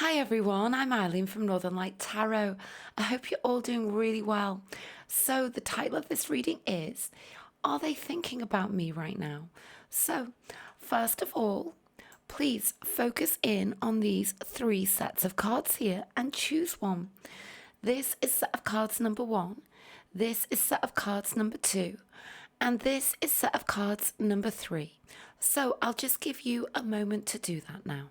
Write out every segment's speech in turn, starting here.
Hi everyone, I'm Eileen from Northern Light Tarot. I hope you're all doing really well. So, the title of this reading is Are They Thinking About Me Right Now? So, first of all, please focus in on these three sets of cards here and choose one. This is set of cards number one, this is set of cards number two, and this is set of cards number three. So, I'll just give you a moment to do that now.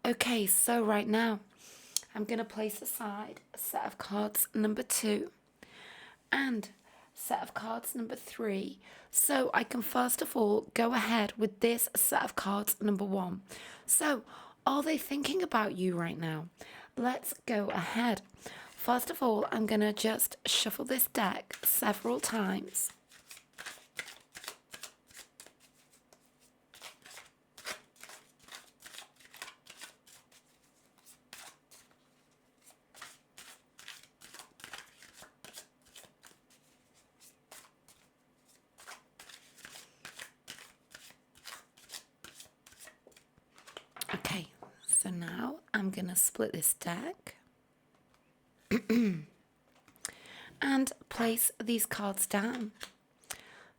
Okay, so right now I'm going to place aside a set of cards number two and set of cards number three, so I can first of all go ahead with this set of cards number one. So, are they thinking about you right now? Let's go ahead. First of all, I'm going to just shuffle this deck several times. Okay, so now I'm going to split this deck and place these cards down.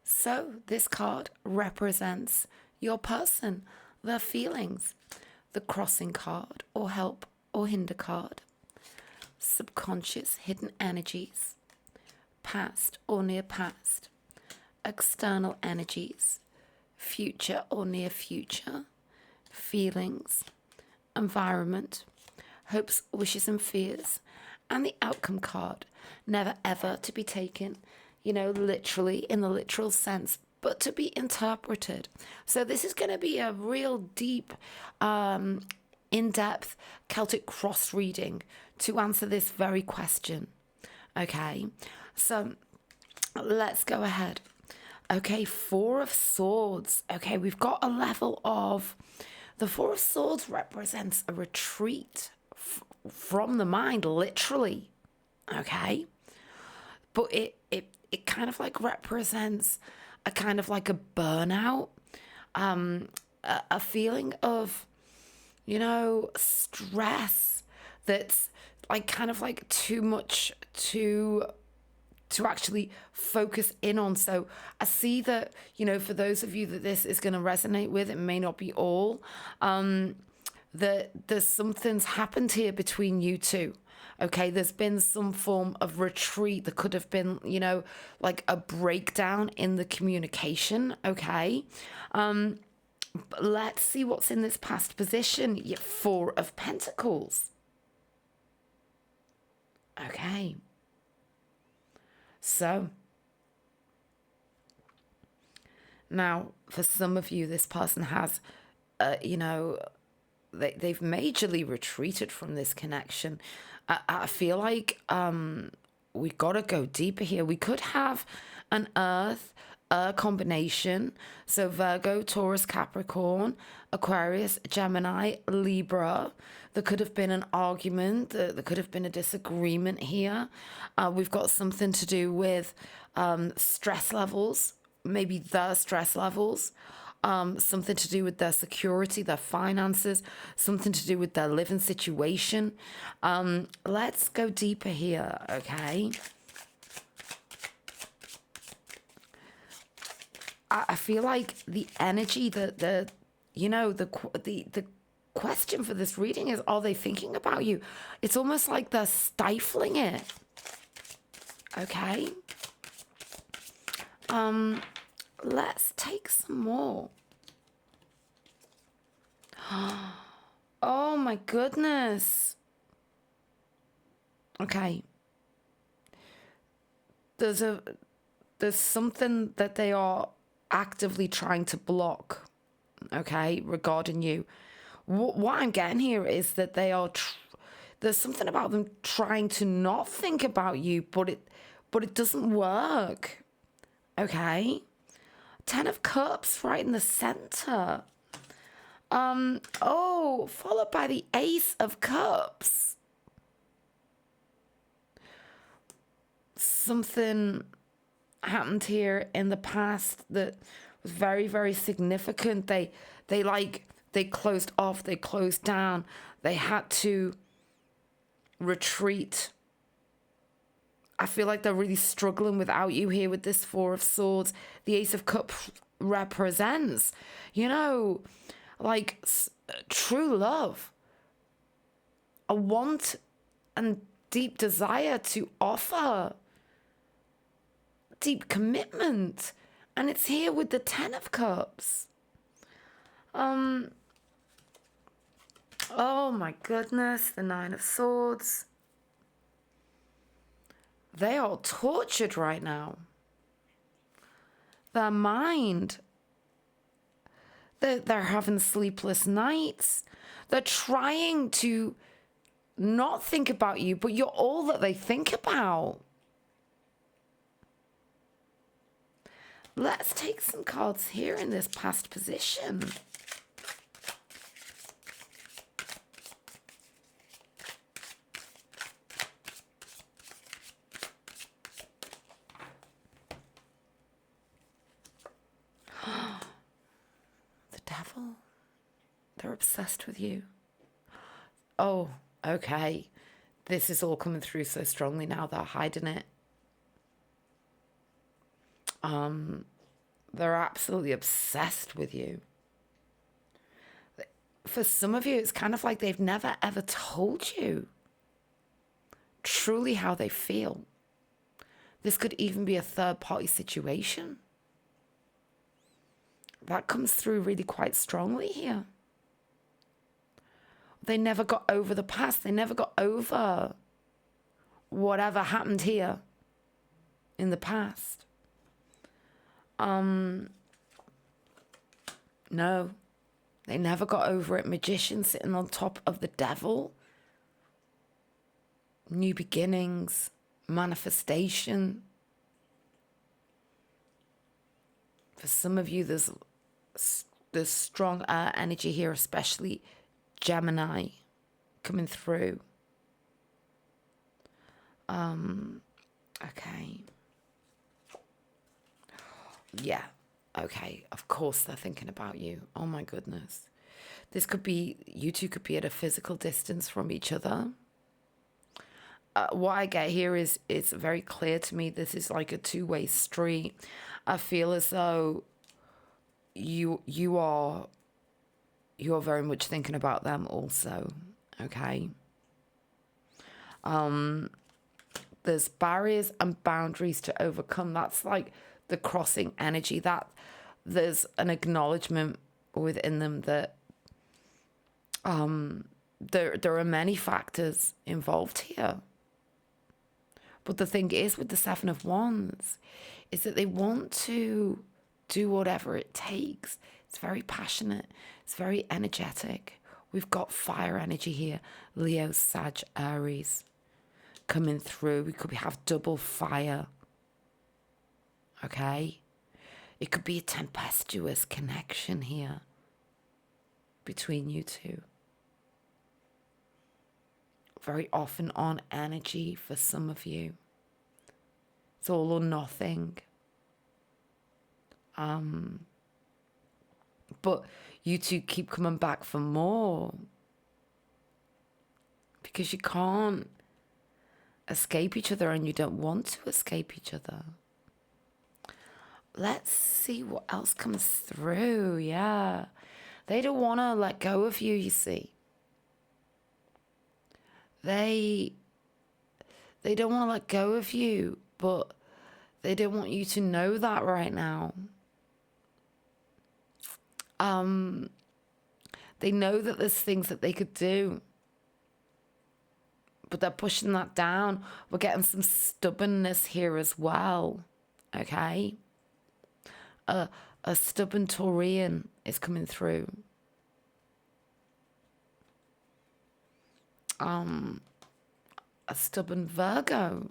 So, this card represents your person, their feelings, the crossing card or help or hinder card, subconscious hidden energies, past or near past, external energies, future or near future, feelings, environment, hopes, wishes, and fears, and the outcome card, never ever to be taken, literally in the literal sense, but to be interpreted. So, this is going to be a real deep, in depth Celtic cross reading to answer this very question. Okay, so let's go ahead. Okay, Four of Swords. Okay, we've got a level of. The Four of Swords represents a retreat from the mind, literally. Okay, but it kind of like represents a kind of like a burnout, a feeling of, stress that's like kind of like too much to actually focus in on. So I see that, for those of you that this is going to resonate with, it may not be all, that there's something's happened here between you two. Okay, there's been some form of retreat. There could have been, like a breakdown in the communication. Okay. But let's see what's in this past position. Four of Pentacles. Okay. So, now for some of you, this person has, they've majorly retreated from this connection. I feel like we got to go deeper here. We could have an Earth combination. So Virgo, Taurus, Capricorn, Aquarius, Gemini, Libra. There could have been an argument. There could have been a disagreement here. We've got something to do with stress levels, maybe their stress levels. Something to do with their security, their finances, something to do with their living situation. Let's go deeper here, okay? I feel like the energy, the question for this reading is, are they thinking about you? It's almost like they're stifling it. Okay. Let's take some more. Oh my goodness. Okay. There's something that they are actively trying to block, okay, regarding you. What I'm getting here is that they are there's something about them trying to not think about you, but it doesn't work. Okay. 10 of Cups right in the center. Followed by the Ace of Cups. Something happened here in the past that was very, very significant. They closed off, they closed down, they had to retreat. I feel like they're really struggling without you here with this Four of Swords. The Ace of Cups represents, like true love, a want and deep desire to offer, deep commitment. And it's here with the Ten of Cups. Oh my goodness, the Nine of Swords. They are tortured right now. Their mind, they're having sleepless nights. They're trying to not think about you, but you're all that they think about. Let's take some cards here in this past position. The Devil. They're obsessed with you. Oh, okay. This is all coming through so strongly now. They're hiding it. They're absolutely obsessed with you. For some of you, it's kind of like they've never ever told you truly how they feel. This could even be a third-party situation. That comes through really quite strongly here. They never got over the past. They never got over whatever happened here in the past. No, they never got over it. Magician sitting on top of the Devil. New beginnings, manifestation. For some of you, there's strong energy here, especially Gemini coming through. Okay. Yeah. Okay. Of course they're thinking about you. Oh my goodness. This could be, you two could be at a physical distance from each other. What I get here is, it's very clear to me, this is like a two-way street. I feel as though you are very much thinking about them also. Okay. There's barriers and boundaries to overcome. That's like the crossing energy, that there's an acknowledgement within them that there are many factors involved here. But the thing is with the Seven of Wands is that they want to do whatever it takes. It's very passionate. It's very energetic. We've got fire energy here. Leo, Sag, Aries coming through. We could have double fire. Okay? It could be a tempestuous connection here between you two. Very often on energy for some of you. It's all or nothing. But you two keep coming back for more. Because you can't escape each other and you don't want to escape each other. Let's see what else comes through. Yeah. They don't want to let go of you, you see. They don't want to let go of you, but they don't want you to know that right now. They know that there's things that they could do, but they're pushing that down. We're getting some stubbornness here as well. Okay? A stubborn Taurian is coming through. A stubborn Virgo.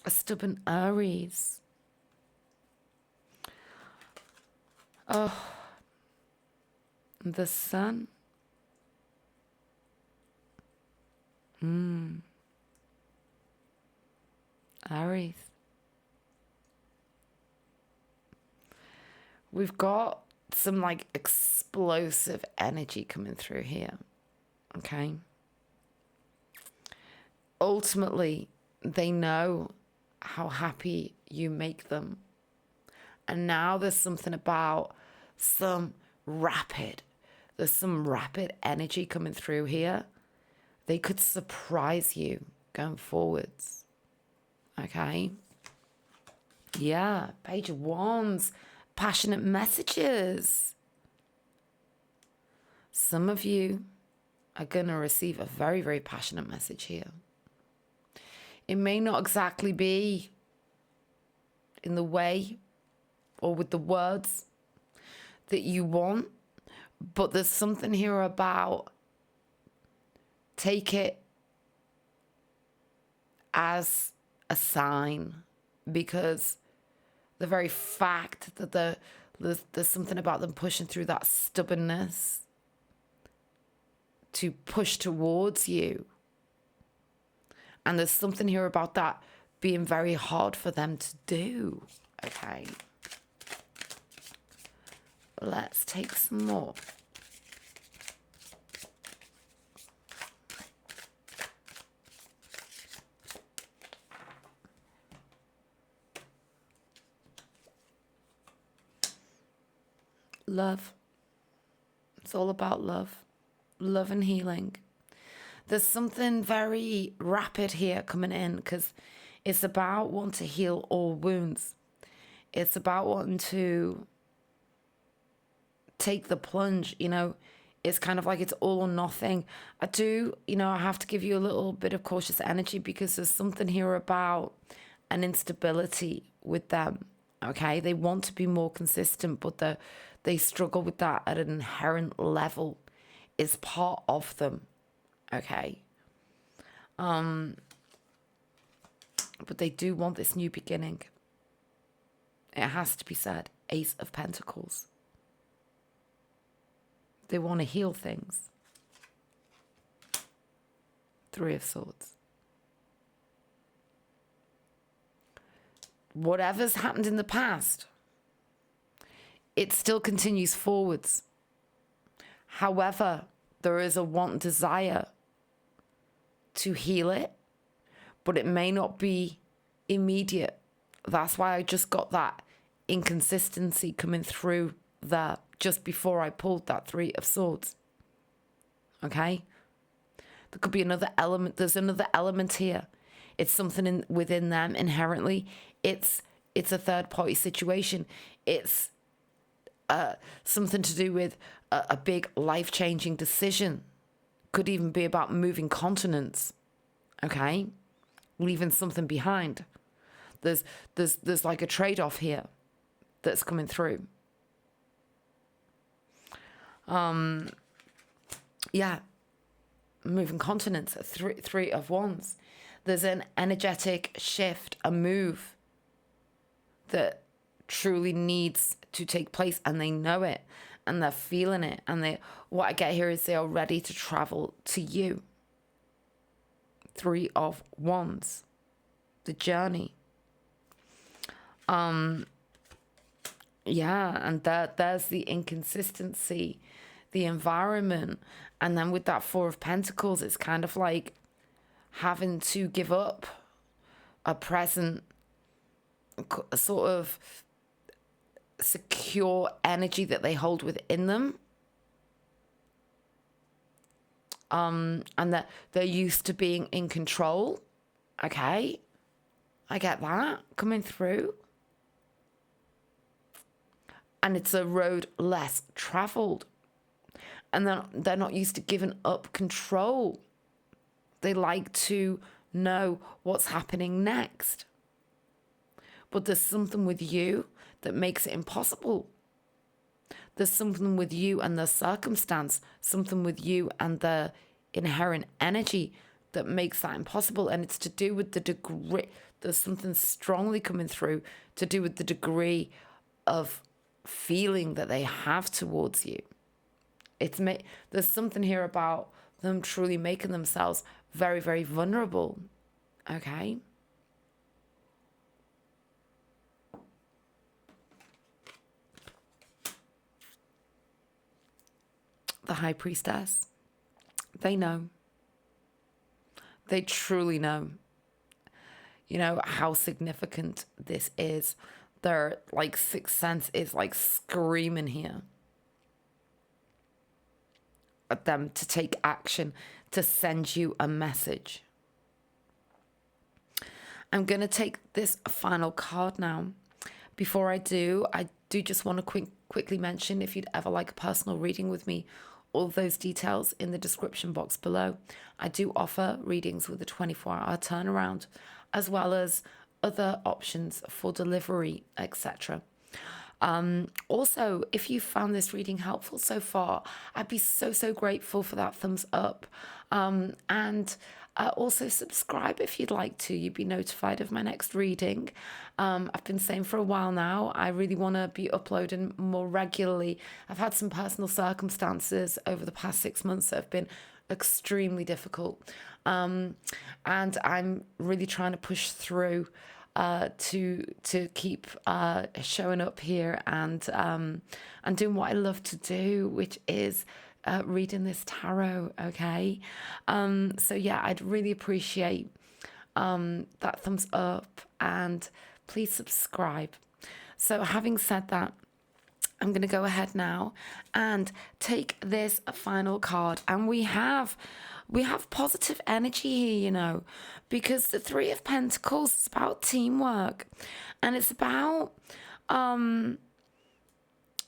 A stubborn Aries. Oh, the Sun. Aries. We've got some like explosive energy coming through here. Okay. Ultimately, they know how happy you make them. And now there's something about there's some rapid energy coming through here. They could surprise you going forwards. Okay. Yeah. Page of Wands. Passionate messages. Some of you are going to receive a very, very passionate message here. It may not exactly be in the way or with the words that you want, but there's something here about take it as a sign, because the very fact that there's something about them pushing through that stubbornness to push towards you. And there's something here about that being very hard for them to do. Okay. Let's take some more. Love. It's all about love. Love and healing. There's something very rapid here coming in, because it's about wanting to heal all wounds. It's about wanting to take the plunge, It's kind of like it's all or nothing. I have to give you a little bit of cautious energy, because there's something here about an instability with them, okay? They want to be more consistent, but they struggle with that at an inherent level. It's part of them, okay? But they do want this new beginning. It has to be said. Ace of Pentacles. They want to heal things. Three of Swords. Whatever's happened in the past, it still continues forwards. However, there is a want, desire to heal it, but it may not be immediate. That's why I just got that inconsistency coming through there just before I pulled that Three of Swords. Okay? There could be another element. There's another element here. It's something within them inherently. It's a third party situation. It's something to do with a big life-changing decision. Could even be about moving continents. Okay? Leaving something behind. There's like a trade-off here that's coming through. Yeah. Moving continents. Three of Wands. There's an energetic shift, a move that truly needs to take place, and they know it, and they're feeling it, and what I get here is they are ready to travel to you. Three of Wands, the journey. Yeah, and there's the inconsistency, the environment, and then with that Four of Pentacles, it's kind of like having to give up a present sort of secure energy that they hold within them. And that they're used to being in control. Okay. I get that coming through. And it's a road less traveled. And they're not used to giving up control. They like to know what's happening next. But there's something with you that makes it impossible. There's something with you and the circumstance, something with you and the inherent energy that makes that impossible. And it's to do with the degree, there's something strongly coming through to do with the degree of feeling that they have towards you. There's something here about them truly making themselves very, very vulnerable. Okay? the High Priestess. They know. They truly know, how significant this is. Their sixth sense is screaming here at them to take action, to send you a message. I'm going to take this final card now. Before I do just want to quickly mention, if you'd ever like a personal reading with me, all those details in the description box below. I do offer readings with a 24-hour turnaround, as well as other options for delivery, etc. Also, if you found this reading helpful so far, I'd be so grateful for that thumbs up. And also subscribe if you'd like to. You'd be notified of my next reading. I've been saying for a while now, I really want to be uploading more regularly. I've had some personal circumstances over the past 6 months that have been extremely difficult. And I'm really trying to push through to keep showing up here and doing what I love to do, which is reading this tarot. Okay, so yeah, I'd really appreciate that thumbs up, and please subscribe. So having said that, I'm going to go ahead now and take this final card, and we have positive energy here, because the Three of Pentacles is about teamwork, and it's about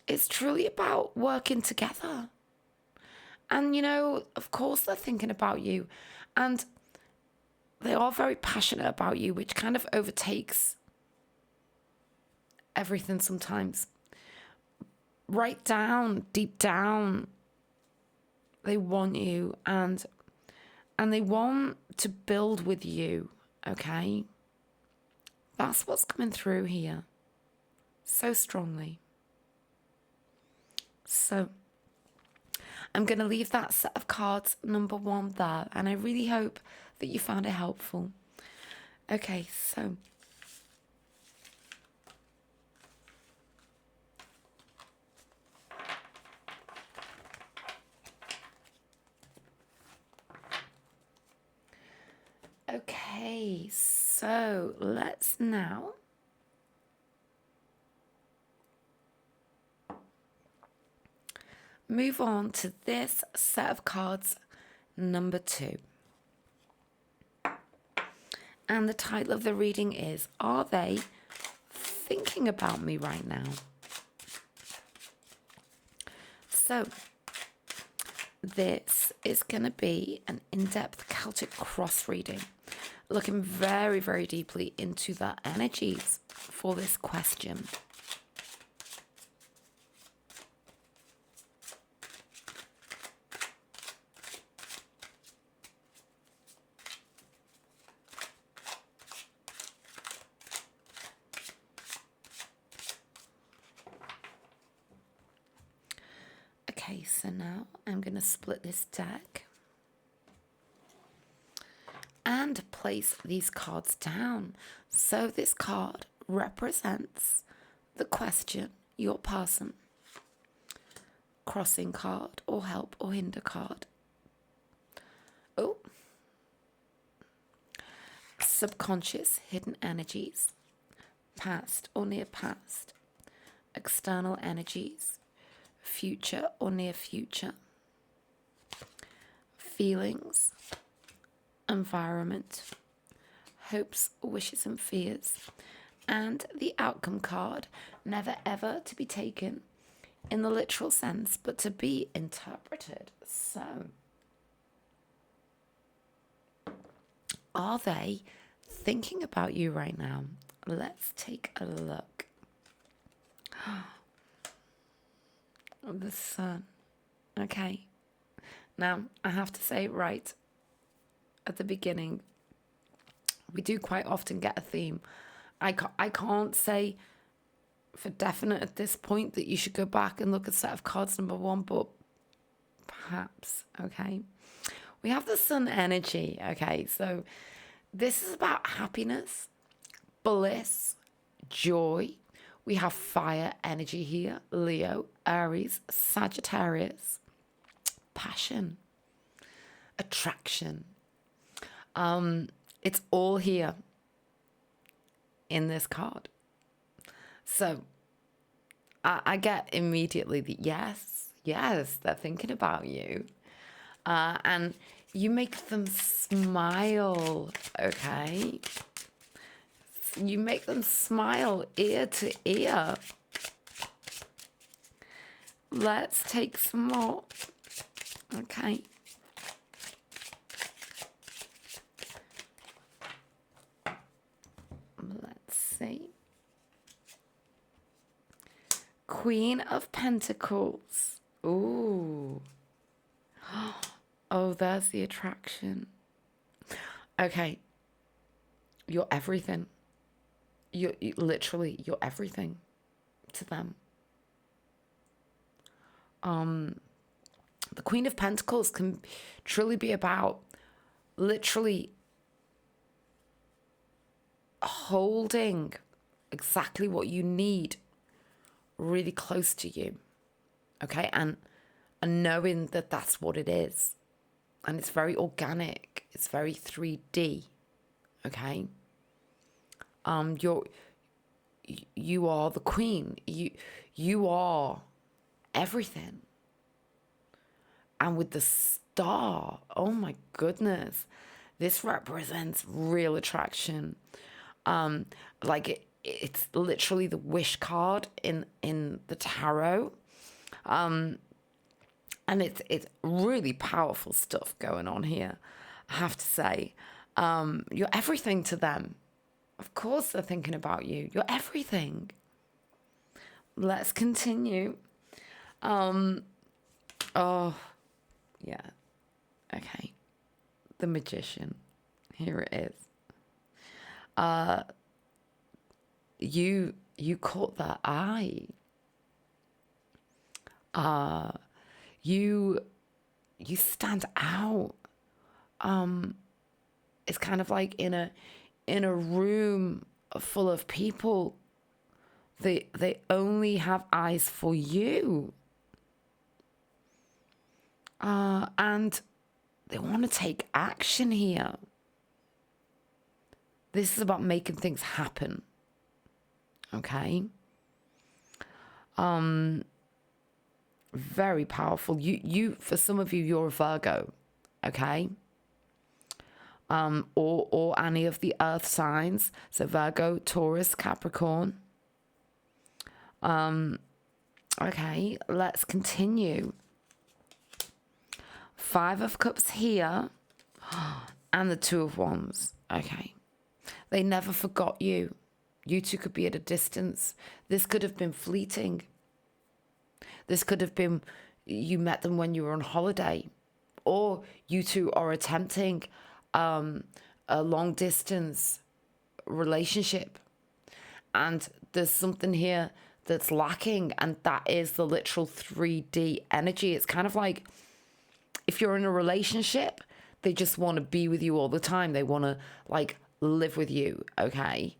it's truly about working together. And of course they're thinking about you, and they are very passionate about you, which kind of overtakes everything sometimes. Right down, deep down, they want you, and they want to build with you, okay? That's what's coming through here so strongly. So I'm going to leave that set of cards, number 1, there, and I really hope that you found it helpful. Okay, so let's now move on to this set of cards, number 2. And the title of the reading is, Are They Thinking About Me Right Now? So this is going to be an in-depth Celtic cross reading, looking very deeply into the energies for this question. Okay, so now I'm going to split this deck and place these cards down. So this card represents the question, your person, crossing card, or help or hinder card. Oh, subconscious hidden energies, past or near past, external energies, future or near future, feelings, environment, hopes, wishes and fears, and the outcome card, never ever to be taken in the literal sense, but to be interpreted. So, are they thinking about you right now? Let's take a look. The Sun. Okay. Now, I have to say right at the beginning, we do quite often get a theme. I can't say for definite at this point that you should go back and look at set of cards number 1, but perhaps, okay. We have the Sun energy, okay. So this is about happiness, bliss, joy. We have fire energy here, Leo, Aries, Sagittarius. passion, attraction. It's all here in this card. So I get immediately that yes, they're thinking about you. And you make them smile, okay? You make them smile ear to ear. Let's take some more, okay? Let's see. Queen of Pentacles. Ooh. Oh, there's the attraction. Okay. You're everything. You're literally, you're everything to them. The Queen of Pentacles can truly be about literally holding exactly what you need really close to you, okay? And knowing that that's what it is. And it's very organic. It's very 3D, okay? You are the queen. You are everything. And with the star, oh my goodness, this represents real attraction. Like it's literally the wish card in the tarot. And it's really powerful stuff going on here, I have to say. You're everything to them. Of course they're thinking about you. You're everything. Let's continue. Oh, yeah. Okay. The Magician. Here it is. You caught their eye. You stand out. It's kind of like in a room full of people. They only have eyes for you. And they want to take action here. This is about making things happen. Okay? Very powerful. You for some of you, you're a Virgo. Okay? Or any of the earth signs. So Virgo, Taurus, Capricorn. Okay, let's continue. 5 of Cups here. And the 2 of Wands. Okay. They never forgot you. You two could be at a distance. This could have been fleeting. This could have been you met them when you were on holiday. Or you two are attempting a long distance relationship. And there's something here that's lacking. And that is the literal 3D energy. It's kind of like if you're in a relationship, they just want to be with you all the time. They want to like live with you, okay?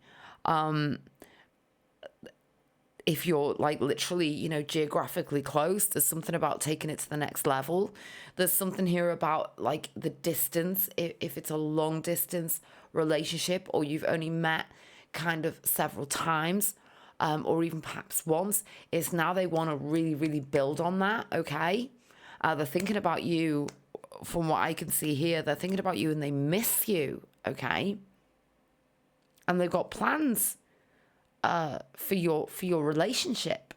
If you're like literally, geographically close, there's something about taking it to the next level. There's something here about like the distance. If it's a long distance relationship or you've only met kind of several times, or even perhaps once, is now they want to really, really build on that, okay? They're thinking about you, from what I can see here, they're thinking about you and they miss you, okay? And they've got plans for your relationship.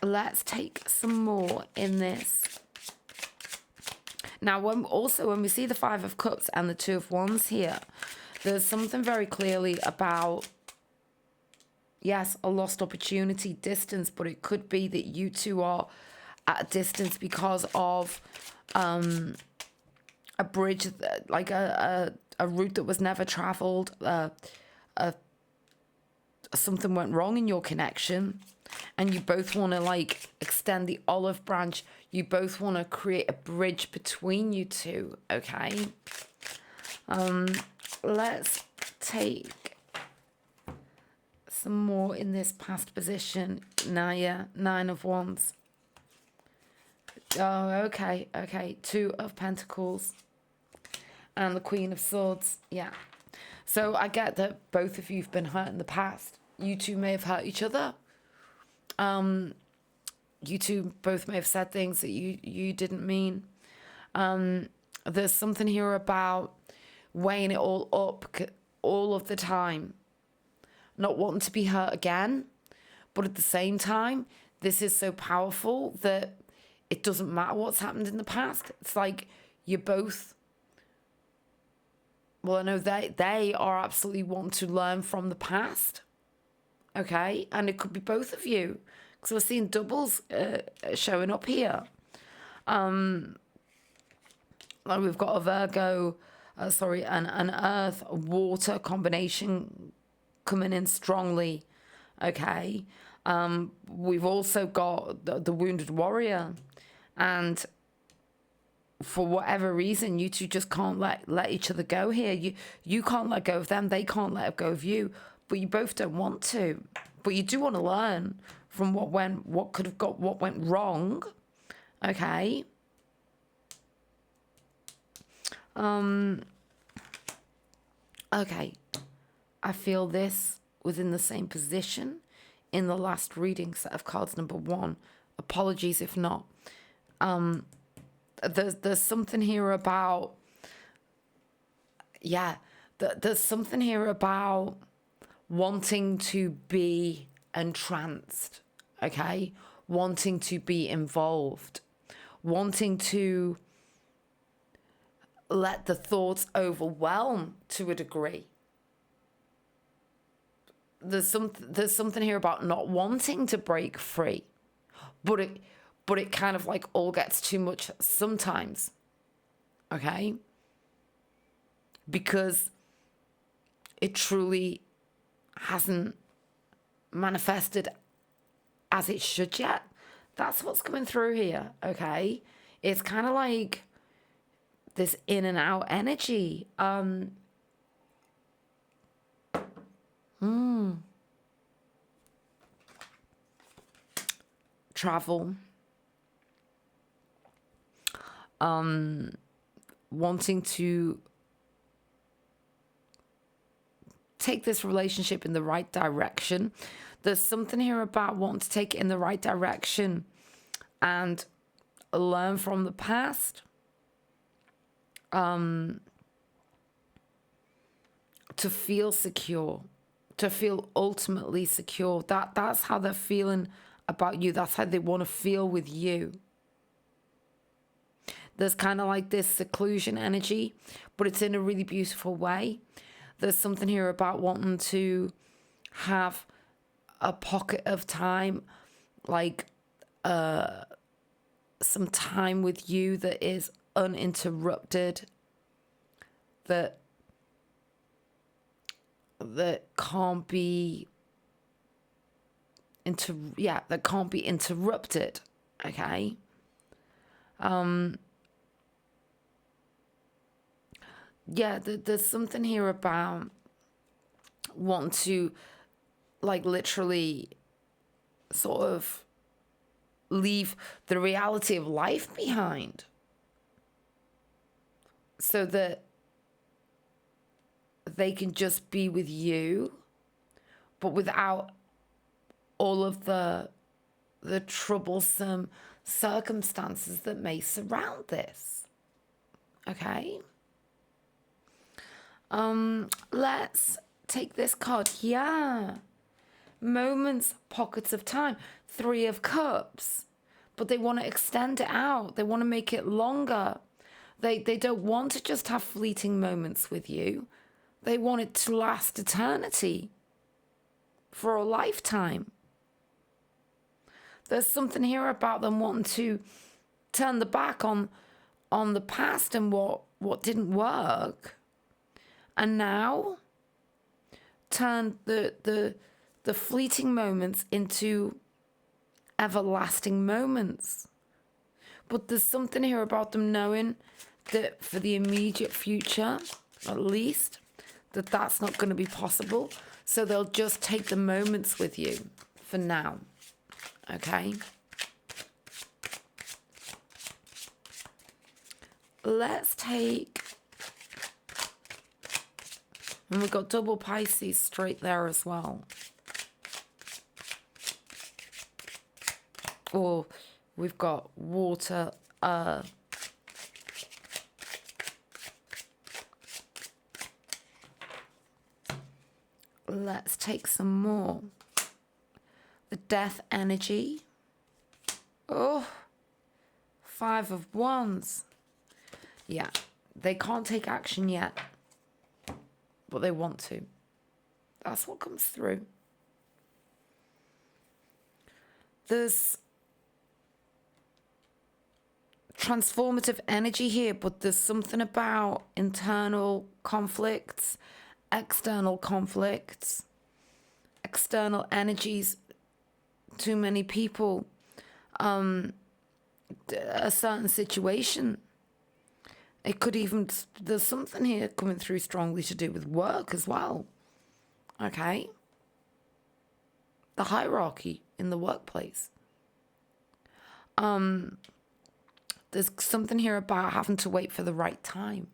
Let's take some more in this. Now, when we see the 5 of Cups and the 2 of Wands here, there's something very clearly about, yes, a lost opportunity, distance, but it could be that you two are at a distance because of a bridge, like a route that was never traveled. Something went wrong in your connection, and you both want to like extend the olive branch. You both want to create a bridge between you two, okay? Let's take some more in this past position. Now, yeah, 9 of Wands. Oh, okay, okay. Two of Pentacles and the Queen of Swords. Yeah. So I get that both of you've been hurt in the past. You two may have hurt each other. You two both may have said things that you didn't mean. There's something here about weighing it all up all of the time. Not wanting to be hurt again. But at the same time, this is so powerful that it doesn't matter what's happened in the past. It's like you're both... Well, I know they are absolutely wanting to learn from the past. Okay? And it could be both of you. Because we're seeing doubles showing up here. Like we've got a Virgo, an Earth, Water combination coming in strongly. Okay? We've also got the Wounded Warrior. And for whatever reason, you two just can't let each other go here. You can't let go of them. They can't let go of you. But you both don't want to. But you do want to learn from what went wrong. Okay. Okay. I feel this was in the same position in the last reading set of cards number 1. Apologies if not. There's something here about, there's something here about wanting to be entranced, okay? Wanting to be involved, wanting to let the thoughts overwhelm to a degree. There's something here about not wanting to break free, but it kind of like all gets too much sometimes, okay? Because it truly hasn't manifested as it should yet. That's what's coming through here, okay? It's kind of like this in and out energy. Travel. Wanting to take this relationship in the right direction. There's something here about wanting to take it in the right direction and learn from the past. To feel secure, to feel ultimately secure. That's how they're feeling about you. That's how they want to feel with you. There's kind of like this seclusion energy, but it's in a really beautiful way. There's something here about wanting to have a pocket of time, like some time with you that is uninterrupted, that can't be that can't be interrupted. Okay. There's something here about wanting to, like, literally sort of leave the reality of life behind so that they can just be with you, but without all of the troublesome circumstances that may surround this. Okay? Let's take this card. Yeah. Moments, pockets of time. 3 of Cups. But they want to extend it out. They want to make it longer. They don't want to just have fleeting moments with you. They want it to last eternity. For a lifetime. There's something here about them wanting to turn the back on the past and what didn't work. And now turn the fleeting moments into everlasting moments. But there's something here about them knowing that for the immediate future, at least, that's not going to be possible. So they'll just take the moments with you for now. Okay? let's take, and we've got double Pisces straight there as well. Or we've got water, let's take some more. The death energy. Oh, 5 of Wands. Yeah, they can't take action yet, but they want to. That's what comes through. There's transformative energy here, but there's something about internal conflicts, external conflicts, external energies, too many people, a certain situation. It could even, there's something here coming through strongly to do with work as well. Okay? The hierarchy in the workplace. There's something here about having to wait for the right time.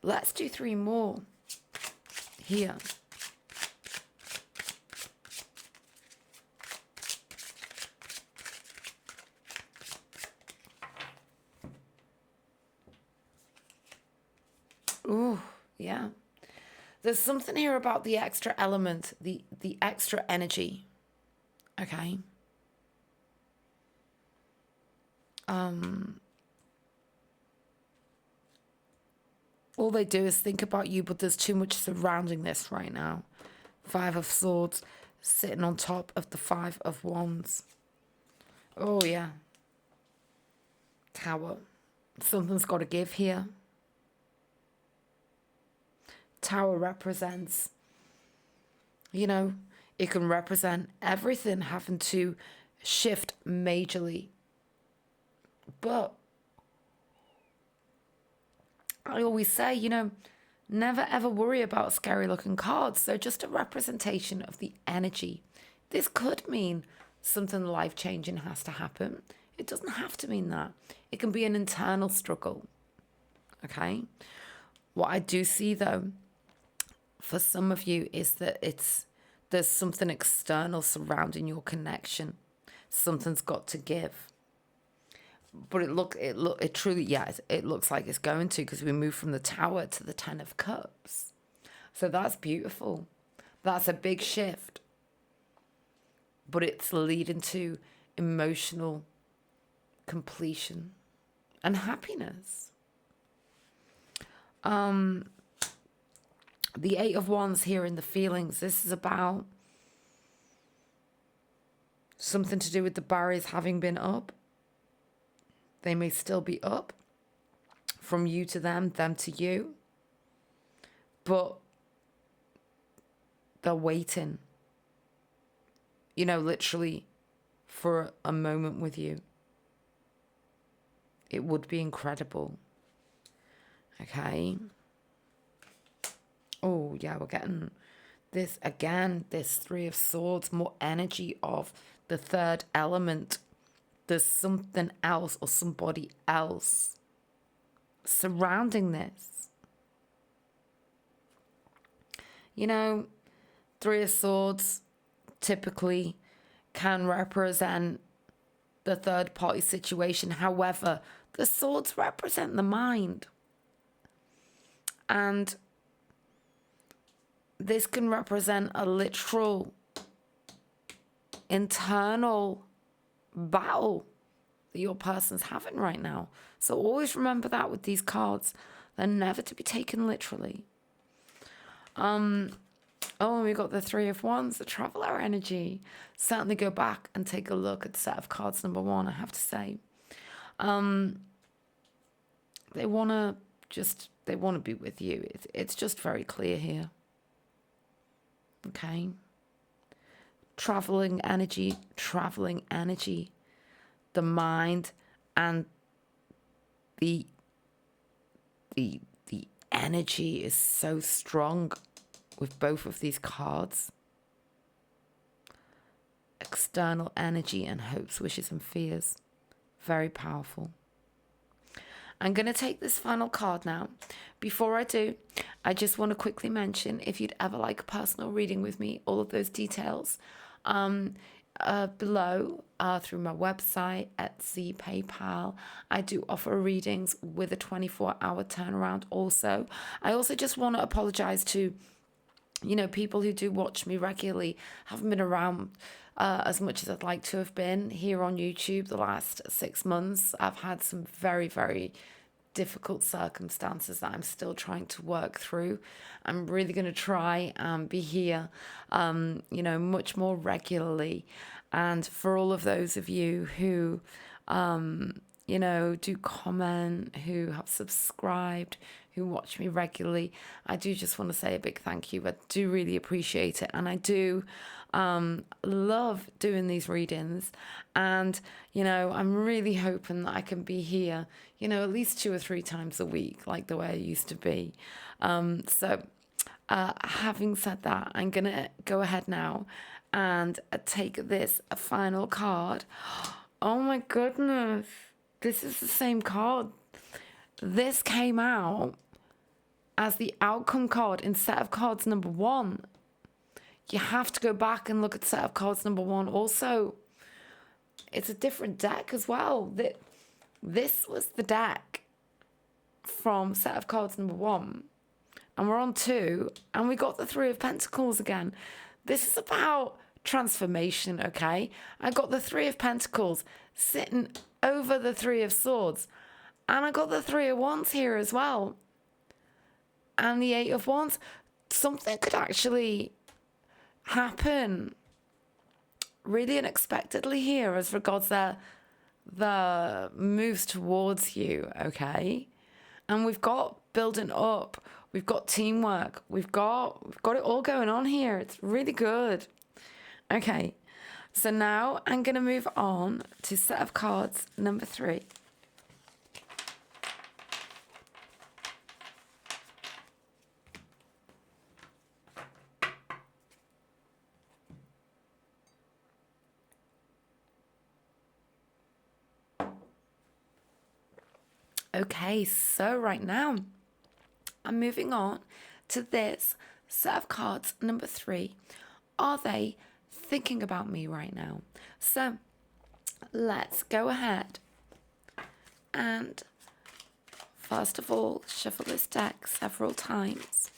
Let's do 3 more here. Ooh, yeah. There's something here about the extra element, the extra energy. Okay. All they do is think about you, but there's too much surrounding this right now. 5 of Swords sitting on top of the 5 of Wands. Oh, yeah. Tower. Something's got to give here. Tower represents, you know, it can represent everything having to shift majorly. But I always say, you know, never ever worry about scary looking cards. They're just a representation of the energy. This could mean something life changing has to happen. It doesn't have to mean that. It can be an internal struggle. Okay. What I do see though, for some of you, is that there's something external surrounding your connection. Something's got to give. But it truly, yeah, it looks like it's going to, because we move from the Tower to the 10 of Cups. So that's beautiful. That's a big shift. But it's leading to emotional completion and happiness. The 8 of Wands here in the feelings. This is about something to do with the barriers having been up. They may still be up from you to them to you. But they're waiting, you know, literally for a moment with you. It would be incredible. Okay. Oh, yeah, we're getting this again, this 3 of Swords, more energy of the 3rd element. There's something else or somebody else surrounding this. You know, 3 of Swords typically can represent the third party situation. However, the swords represent the mind. And this can represent a literal internal battle that your person's having right now. So always remember that with these cards. They're never to be taken literally. Oh, and we got the 3 of Wands, the Traveler energy. Certainly go back and take a look at set of cards number 1, I have to say. They want to be with you. It's just very clear here. Okay. Traveling energy. The mind and the energy is so strong with both of these cards. External energy and hopes, wishes and fears. Very powerful. I'm going to take this final card now. Before I do, I just want to quickly mention, if you'd ever like a personal reading with me, all of those details below through my website, Etsy, PayPal. I do offer readings with a 24-hour turnaround also. I also just want to apologize to people who do watch me regularly. Haven't been around as much as I'd like to have been here on YouTube the last 6 months. I've had some very, very difficult circumstances that I'm still trying to work through. I'm really going to try and be here, much more regularly. And for all of those of you who, do comment, who have subscribed, who watch me regularly, I do just want to say a big thank you. I do really appreciate it. And I do love doing these readings. And, I'm really hoping that I can be here, at least 2 or 3 times a week, like the way I used to be. Having said that, I'm going to go ahead now and take this final card. Oh my goodness. This is the same card. This came out as the outcome card in set of cards number 1. You have to go back and look at set of cards number 1 also. It's a different deck as well. This was the deck from set of cards number 1. And we're on 2. And we got the 3 of Pentacles again. This is about transformation, okay? I got the 3 of Pentacles sitting over the 3 of Swords. And I got the 3 of Wands here as well. And the 8 of Wands. Something could actually happen really unexpectedly here as regards the moves towards you, okay? And we've got building up, we've got teamwork, we've got it all going on here. It's really good. Okay, so now I'm going to move on to set of cards number 3. Okay, so right now, I'm moving on to this set of cards, number 3. Are they thinking about me right now? So, let's go ahead and, first of all, shuffle this deck several times.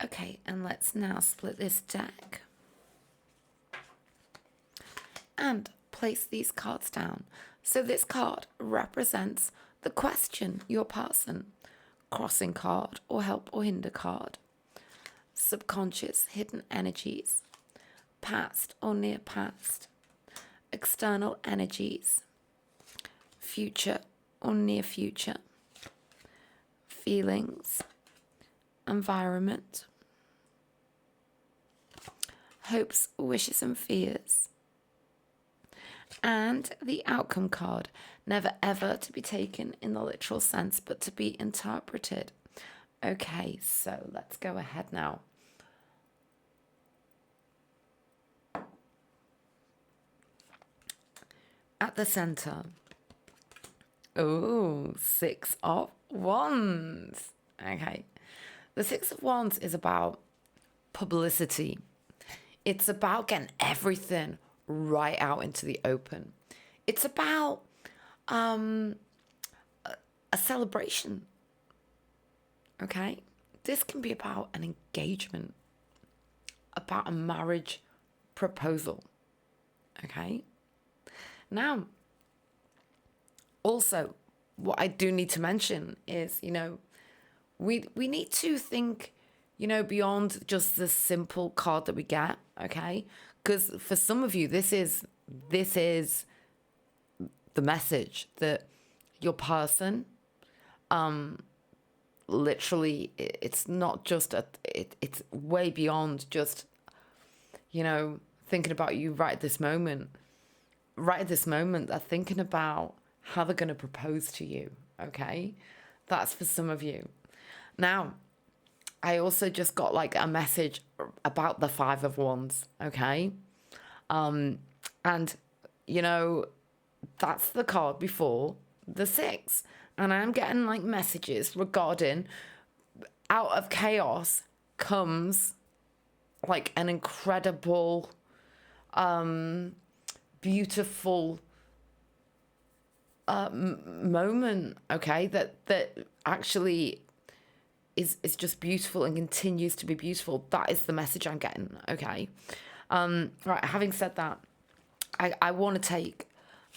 Okay, and let's now split this deck and place these cards down. So this card represents the question, your person, crossing card or help or hinder card, subconscious hidden energies, past or near past, external energies, future or near future, feelings, environment, hopes, wishes and fears, and the outcome card, never ever to be taken in the literal sense but to be interpreted. Okay, so let's go ahead now. At the center, 6 of Wands. Okay. The 6 of Wands is about publicity. It's about getting everything right out into the open. It's about a celebration. Okay? This can be about an engagement, about a marriage proposal. Okay? Now, also, what I do need to mention is, we need to think, beyond just the simple card that we get, okay? Because for some of you, this is the message that your person, literally, it's not just it's way beyond just, thinking about you right this moment. right at this moment, they're thinking about how they're going to propose to you. Okay, that's for some of you. Now, I also just got like a message about the Five of Wands. Okay, and you know, that's the card before the Six, and I'm getting like messages regarding out of chaos comes like an incredible, beautiful moment. Okay, that actually is just beautiful and continues to be beautiful. That is the message I'm getting. Okay, right. Having said that, I want to take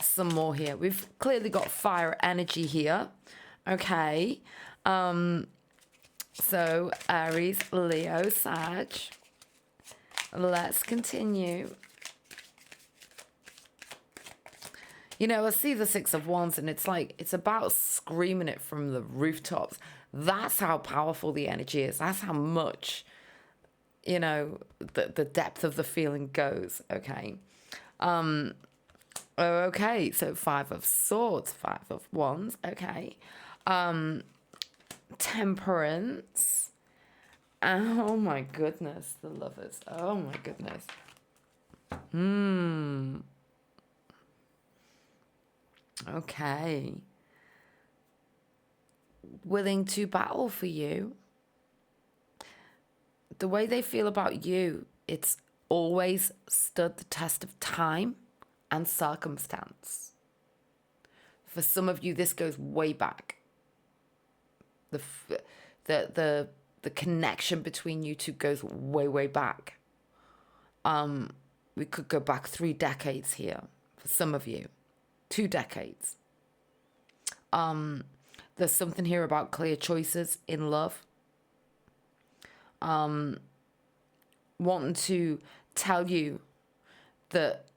some more here. We've clearly got fire energy here. Okay, so Aries, Leo, Sag. Let's continue. You know, I see the Six of Wands and it's like, it's about screaming it from the rooftops. That's how powerful the energy is. That's how much, you know, the depth of the feeling goes. Okay. Okay. So Five of Swords, Five of Wands. Okay. Temperance. Oh my goodness. The Lovers. Oh my goodness. Okay. Willing to battle for you. The way they feel about you, it's always stood the test of time and circumstance. For some of you, this goes way back. The connection between you two goes way back. We could go back 3 decades here for some of you. 2 decades. There's something here about clear choices in love. Wanting to tell you that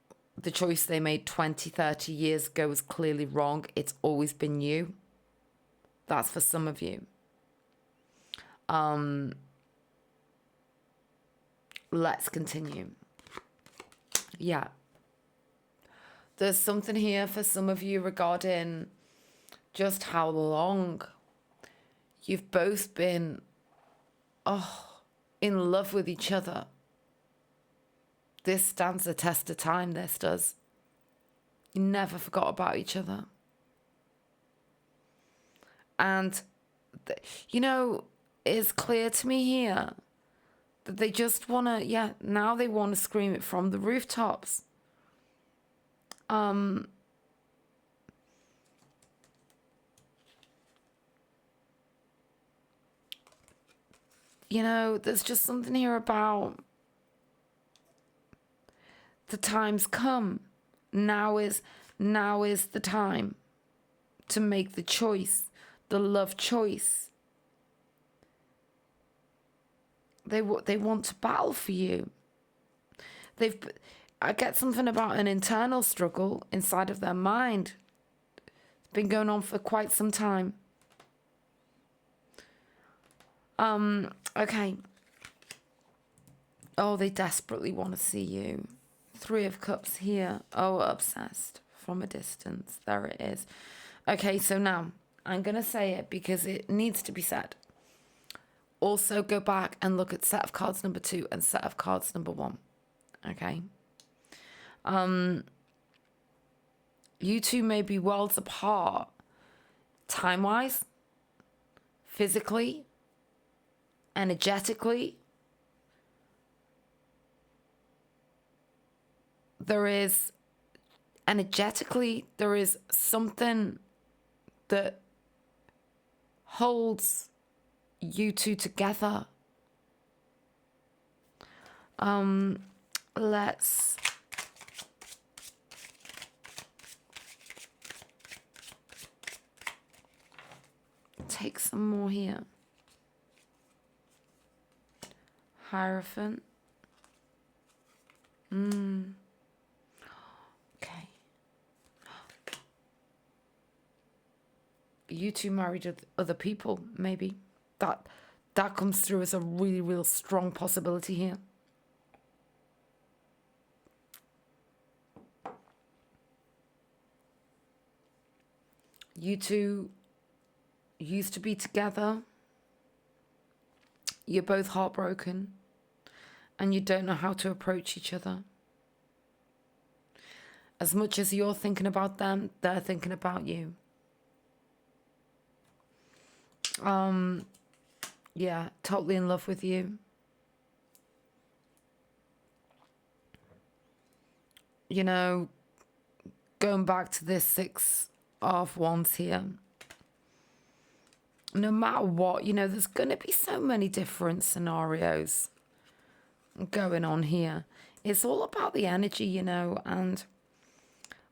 the choice they made 20, 30 years ago was clearly wrong. It's always been you. That's for some of you. Let's continue. Yeah. There's something here for some of you regarding just how long you've both been, in love with each other. This stands the test of time, this does. You never forgot about each other. And, you know, it's clear to me here that they just want to, now they want to scream it from the rooftops. You know, there's just something here about the time's come. Now is the time to make the choice, the love choice. They want to battle for you. I get something about an internal struggle inside of their mind. It's been going on for quite some time. Okay. Oh, they desperately want to see you. 3 of Cups here. Oh, obsessed from a distance. There it is. Okay, so now I'm going to say it because it needs to be said. Also go back and look at set of cards number 2 and set of cards number 1. Okay. You two may be worlds apart time-wise, physically, energetically. There is something that holds you two together. Let's take some more here. Hierophant. Okay. You two married other people, maybe. That comes through as a really, real strong possibility here. You two used to be together. You're both heartbroken. And you don't know how to approach each other. As much as you're thinking about them, they're thinking about you. Yeah, totally in love with you. You know, going back to this 6 of Wands here. No matter what, you know, there's going to be so many different scenarios going on here. It's all about the energy, you know, and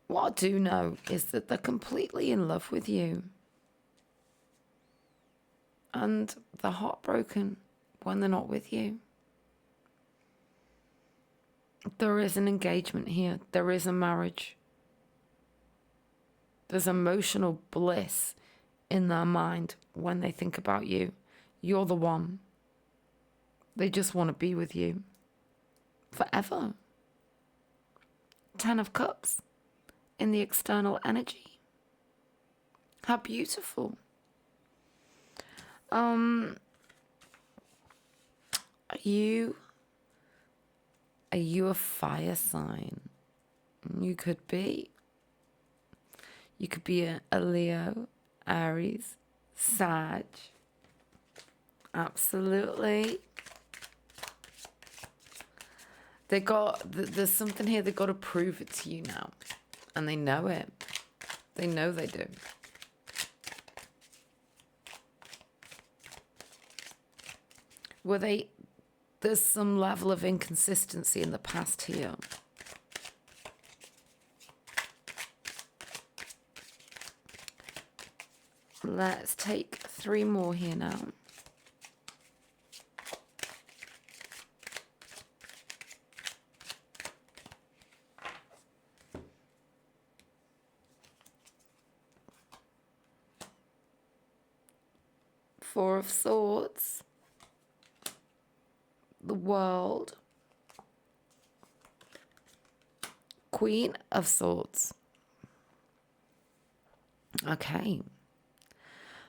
what I do know is that they're completely in love with you. And they're heartbroken when they're not with you. There is an engagement here. There is a marriage. There's emotional bliss in their mind when they think about you. You're the one. They just want to be with you forever. 10 of Cups in the external energy. How beautiful. Are you a fire sign? You could be. You could be a Leo, Aries, Sag. Absolutely. There's something here, they've got to prove it to you now. And they know it. They know they do. There's some level of inconsistency in the past here. Let's take 3 more here now. Four of Swords. The World. Queen of Swords. Okay.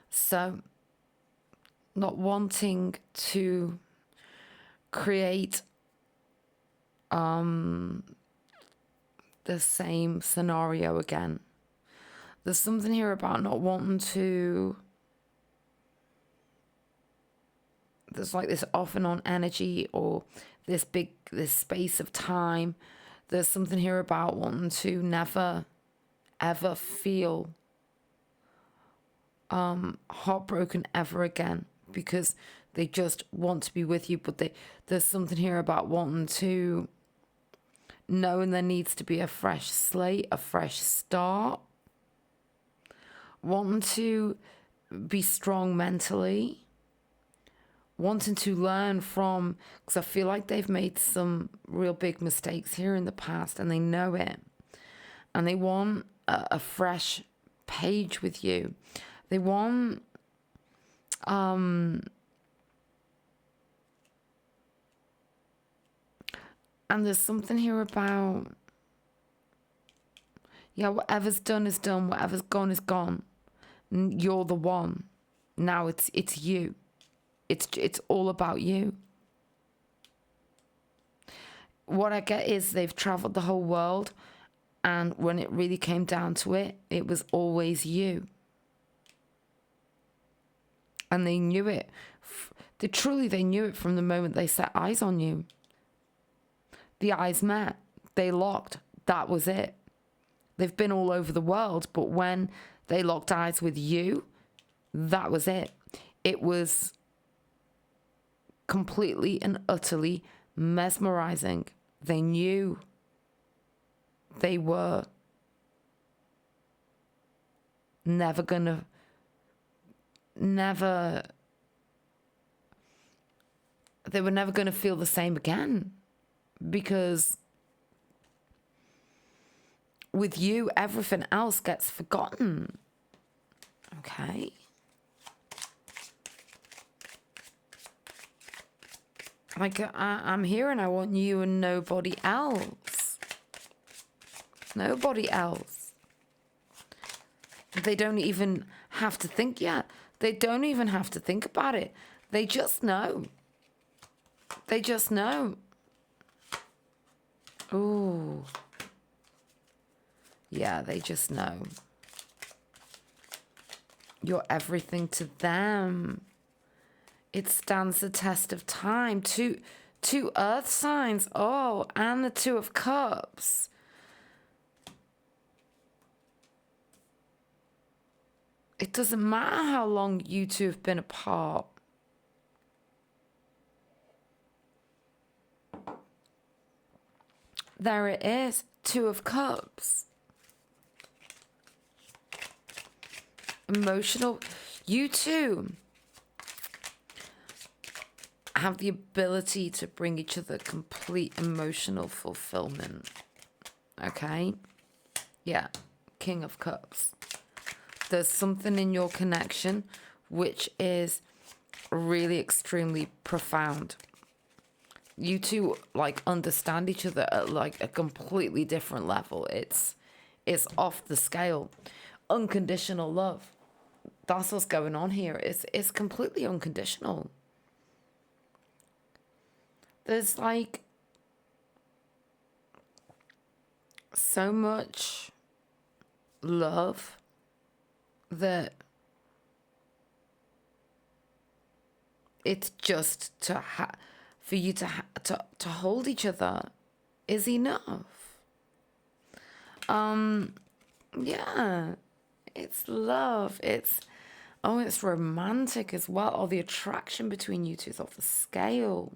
So, not wanting to create the same scenario again. There's something here about not wanting to... There's like this off and on energy, or this space of time. There's something here about wanting to never, ever feel heartbroken ever again, because they just want to be with you. But there's something here about wanting to, knowing there needs to be a fresh slate, a fresh start. Wanting to be strong mentally. Wanting to learn from, because I feel like they've made some real big mistakes here in the past, and they know it. And they want a fresh page with you. They want and there's something here about, yeah, whatever's done is done, whatever's gone is gone. You're the one. Now it's you. It's all about you. What I get is they've traveled the whole world, and when it really came down to it, it was always you. And they knew it. They knew it from the moment they set eyes on you. The eyes met. They locked. That was it. They've been all over the world, but when they locked eyes with you, that was it. It was completely and utterly mesmerizing. They knew they were never gonna feel the same again, because with you everything else gets forgotten. Okay. Like, I'm here and I want you and nobody else. Nobody else. They don't even have to think yet. They don't even have to think about it. They just know. They just know. Ooh. Yeah, they just know. You're everything to them. It stands the test of time. Two earth signs. Oh, and the Two of Cups. It doesn't matter how long you two have been apart. There it is. Two of Cups. Emotional. You two have the ability to bring each other complete emotional fulfillment. Okay? Yeah. King of Cups. There's something in your connection which is really extremely profound. You two like understand each other at like a completely different level. It's off the scale. Unconditional love. That's what's going on here. It's completely unconditional. There's like so much love that it's just for you to hold each other is enough. Yeah, it's love. It's romantic as well. Or the attraction between you two is off the scale.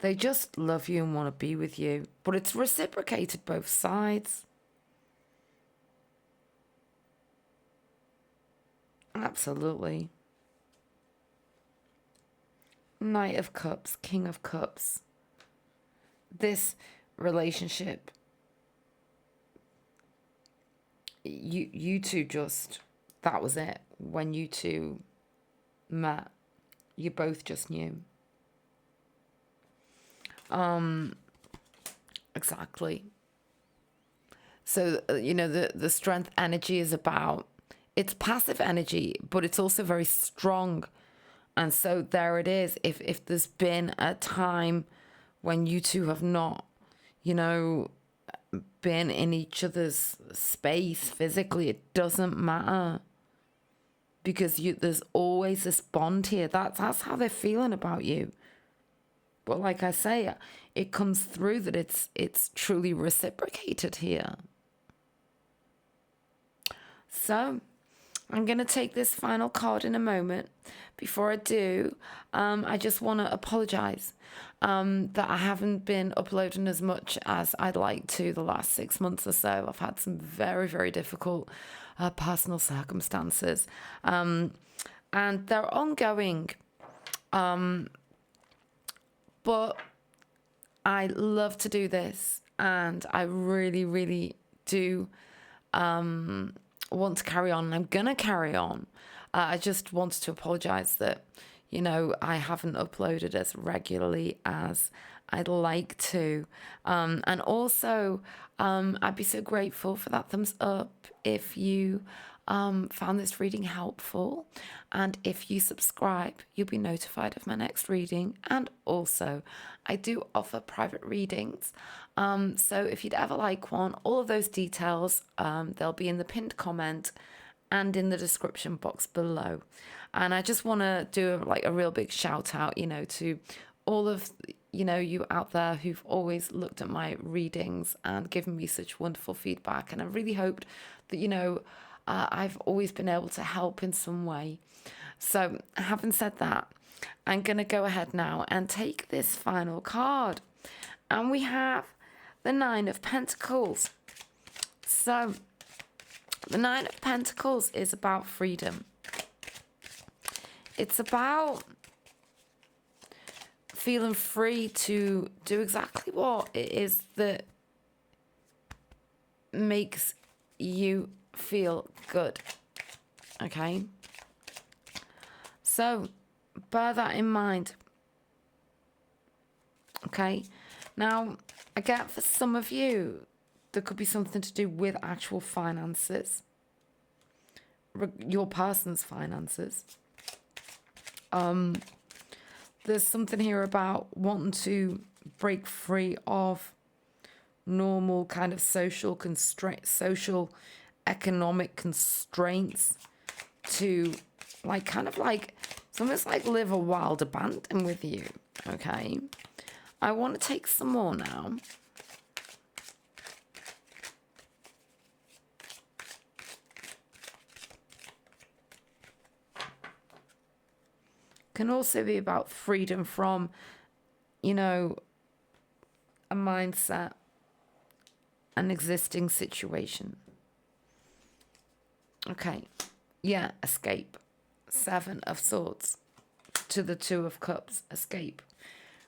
They just love you and want to be with you, but it's reciprocated both sides. Absolutely. Knight of Cups, King of Cups. This relationship, you two just, that was it. When you two met, you both just knew. Exactly. So, the strength energy is about, it's passive energy, but it's also very strong. And so there it is. If there's been a time when you two have not, been in each other's space physically, it doesn't matter. Because there's always this bond here. That's how they're feeling about you. But like I say, it comes through that it's truly reciprocated here. So I'm going to take this final card in a moment. Before I do, I just want to apologize that I haven't been uploading as much as I'd like to the last 6 months or so. I've had some very, very difficult personal circumstances, and they're ongoing. But I love to do this, and I really, really do want to carry on, and I'm gonna carry on. I just wanted to apologize that I haven't uploaded as regularly as I'd like to, and also I'd be so grateful for that thumbs up if you found this reading helpful, and if you subscribe, you'll be notified of my next reading. And also I do offer private readings, so if you'd ever like one, all of those details, they'll be in the pinned comment and in the description box below. And I just want to do a real big shout out, to all of you out there who've always looked at my readings and given me such wonderful feedback. And I really hoped that I've always been able to help in some way. So having said that, I'm going to go ahead now and take this final card. And we have the Nine of Pentacles. So the Nine of Pentacles is about freedom. It's about feeling free to do exactly what it is that makes you feel good. Okay? So, bear that in mind. Okay? Now, I get for some of you, there could be something to do with actual finances, your person's finances. There's something here about wanting to break free of normal kind of social economic constraints to like kind of like it's almost like live a wild abandon with you. Okay, I want to take some more now. Can also be about freedom from, you know, a mindset, an existing situation. Okay, yeah, escape. 7 of Swords to the 2 of Cups. Escape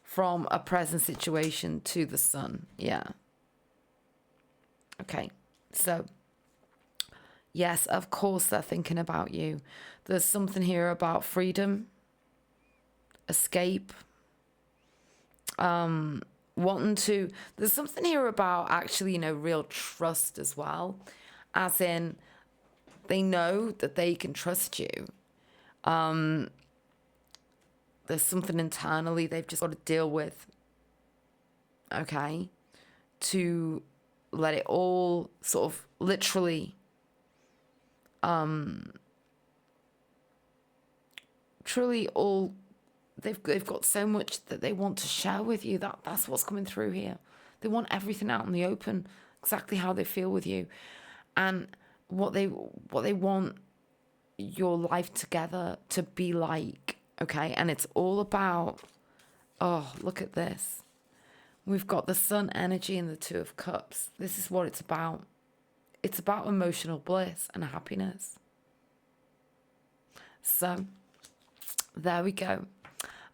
from a present situation to the Sun. Yeah. Okay, so yes, of course they're thinking about you. There's something here about freedom, escape, wanting to, there's something here about actually, you know, real trust as well, as in they know that they can trust you. There's something internally they've just got to deal with, okay, to let it all sort of literally truly all they've got so much that they want to share with you. That's what's coming through here. They want everything out in the open, exactly how they feel with you, and what they want your life together to be like. Okay, and it's all about, oh, look at this. We've got the Sun energy and the 2 of Cups. This is what it's about. It's about emotional bliss and happiness. So there we go.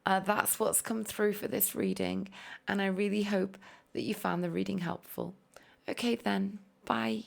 That's what's come through for this reading, and I really hope that you found the reading helpful. Okay then, bye.